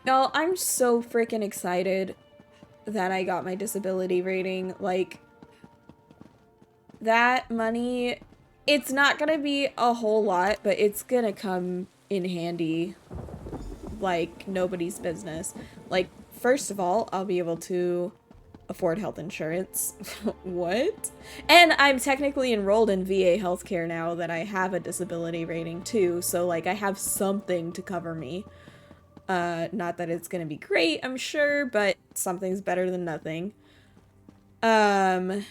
No, I'm so freaking excited that I got my disability rating. Like, that money, it's not gonna be a whole lot, but it's gonna come in handy like nobody's business. Like, first of all, I'll be able to afford health insurance. What? And I'm technically enrolled in VA healthcare now that I have a disability rating too, so like I have something to cover me. Not that it's gonna be great, I'm sure, but something's better than nothing. Um,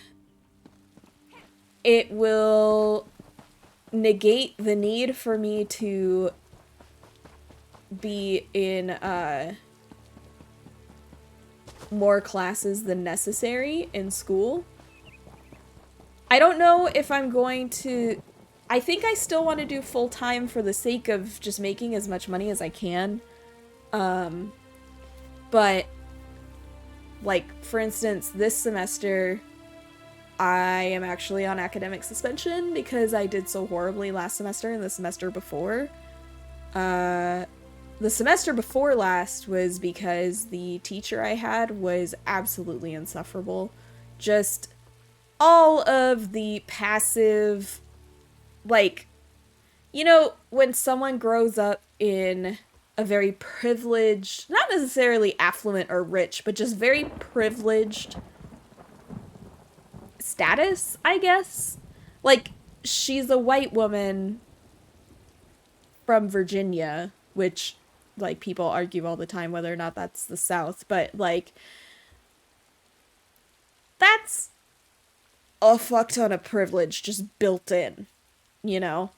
it will negate the need for me to be in more classes than necessary in school. I don't know if I'm going to. I think I still want to do full time for the sake of just making as much money as I can. Um, but, like, for instance, this semester, I am actually on academic suspension because I did so horribly last semester and the semester before. Uh, the semester before last was because the teacher I had was absolutely insufferable. Just all of the passive, like, you know, when someone grows up in a very privileged, not necessarily affluent or rich, but just very privileged status, I guess. Like, she's a white woman from Virginia, which, like, people argue all the time whether or not that's the South, but, like, that's a fuck ton of privilege just built in, you know?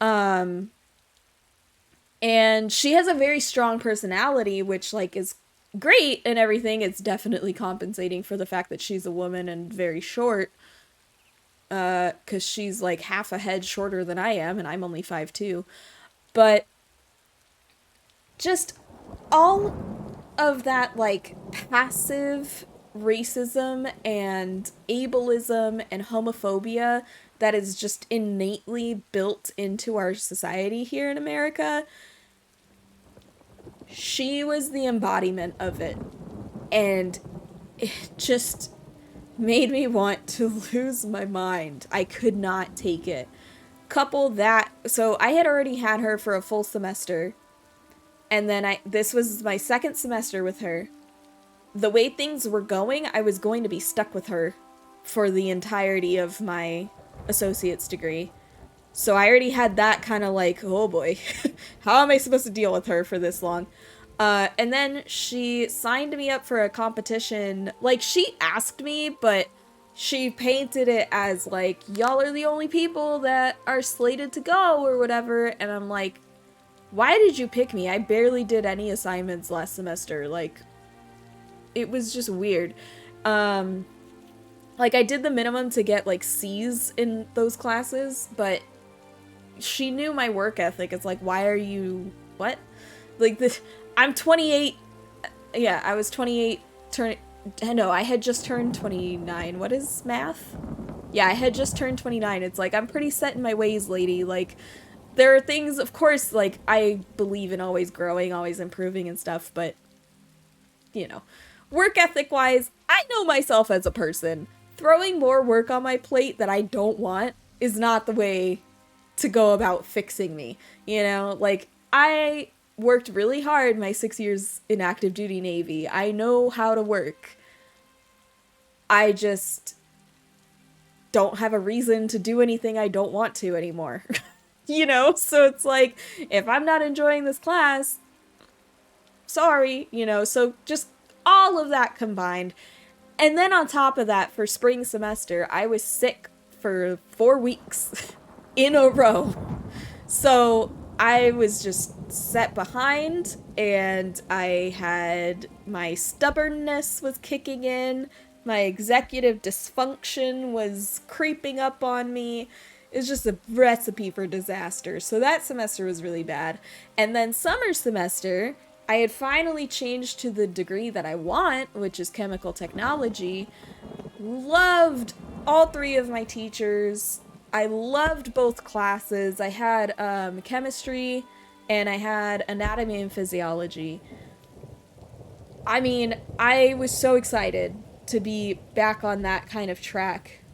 Um, and she has a very strong personality, which, like, is great and everything. It's definitely compensating for the fact that she's a woman and very short, because she's, like, half a head shorter than I am, and I'm only 5'2". But just all of that, like, passive racism and ableism and homophobia that is just innately built into our society here in America, she was the embodiment of it. And it just made me want to lose my mind. I could not take it. Couple that, so I had already had her for a full semester, and then this was my second semester with her. The way things were going, I was going to be stuck with her for the entirety of my associate's degree. So I already had that kind of like, oh boy, how am I supposed to deal with her for this long? And then she signed me up for a competition. Like, she asked me, but she painted it as like, y'all are the only people that are slated to go or whatever. And I'm like, why did you pick me? I barely did any assignments last semester. Like, it was just weird. Like, I did the minimum to get like C's in those classes, but she knew my work ethic. It's like, why are you, what? Like, this, I'm 28. Yeah, I was 28, no, I had just turned 29. What is math? Yeah, I had just turned 29. It's like, I'm pretty set in my ways, lady. Like, there are things, of course, like, I believe in always growing, always improving and stuff, but, you know, work ethic wise, I know myself as a person. Throwing more work on my plate that I don't want is not the way to go about fixing me. You know, like, I worked really hard my 6 years in active duty Navy. I know how to work. I just don't have a reason to do anything I don't want to anymore. You know? So it's like, if I'm not enjoying this class, sorry, you know? So just all of that combined. And then on top of that, for spring semester, I was sick for 4 weeks in a row. So I was just set behind, and I had, my stubbornness was kicking in, my executive dysfunction was creeping up on me. It's just a recipe for disaster. So that semester was really bad. And then summer semester, I had finally changed to the degree that I want, which is chemical technology. Loved all three of my teachers. I loved both classes. I had chemistry and I had anatomy and physiology. I mean, I was so excited to be back on that kind of track,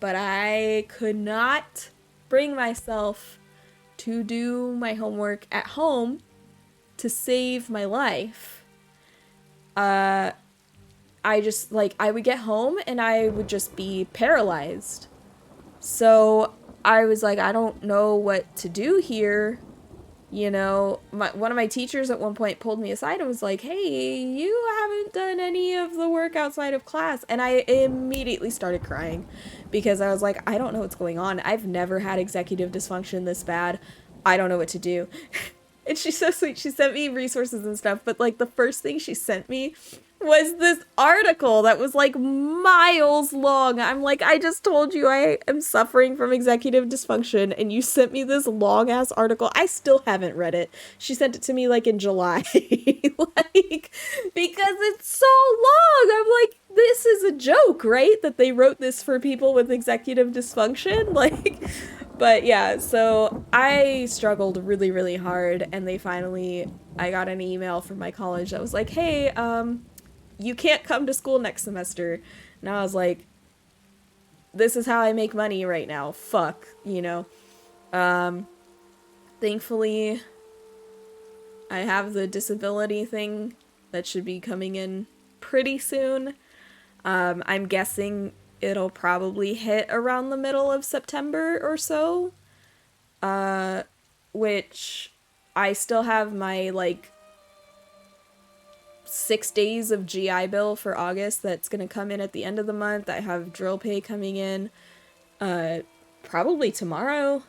but I could not bring myself to do my homework at home to save my life. Uh, I just, like, I would get home and I would just be paralyzed. So I was like, I don't know what to do here. You know, one of my teachers at one point pulled me aside and was like, hey, you haven't done any of the work outside of class. And I immediately started crying because I was like, I don't know what's going on. I've never had executive dysfunction this bad. I don't know what to do. And she's so sweet. She sent me resources and stuff, but like the first thing she sent me was this article that was like miles long. I'm like, I just told you I am suffering from executive dysfunction, and you sent me this long ass article. I still haven't read it. She sent it to me like in July. Like, because it's so long. I'm like, this is a joke, right? That they wrote this for people with executive dysfunction? Like, but yeah, so I struggled really, really hard, and I got an email from my college that was like, hey, you can't come to school next semester. And I was like, this is how I make money right now. Fuck, you know. Thankfully, I have the disability thing that should be coming in pretty soon. I'm guessing it'll probably hit around the middle of September or so. Which I still have my, like, 6 days of GI Bill for August that's gonna come in at the end of the month. I have drill pay coming in, probably tomorrow,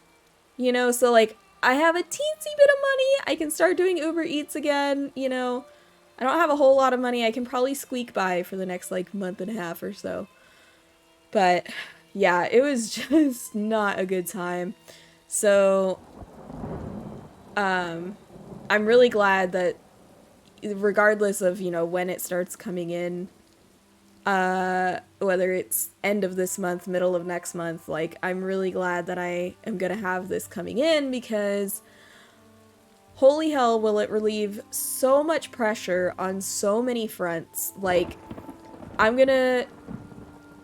you know, so like I have a teensy bit of money. I can start doing Uber Eats again, you know. I don't have a whole lot of money. I can probably squeak by for the next like month and a half or so. But yeah, it was just not a good time. So, I'm really glad that regardless of, you know, when it starts coming in, whether it's end of this month, middle of next month, like, I'm really glad that I am gonna have this coming in because holy hell will it relieve so much pressure on so many fronts. Like, I'm gonna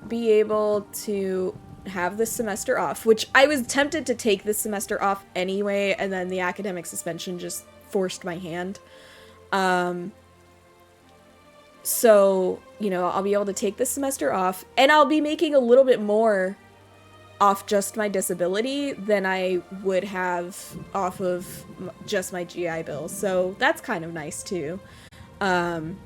be able to have this semester off, which I was tempted to take this semester off anyway, and then the academic suspension just forced my hand. So, you know, I'll be able to take this semester off, and I'll be making a little bit more off just my disability than I would have off of just my GI Bill. So that's kind of nice too.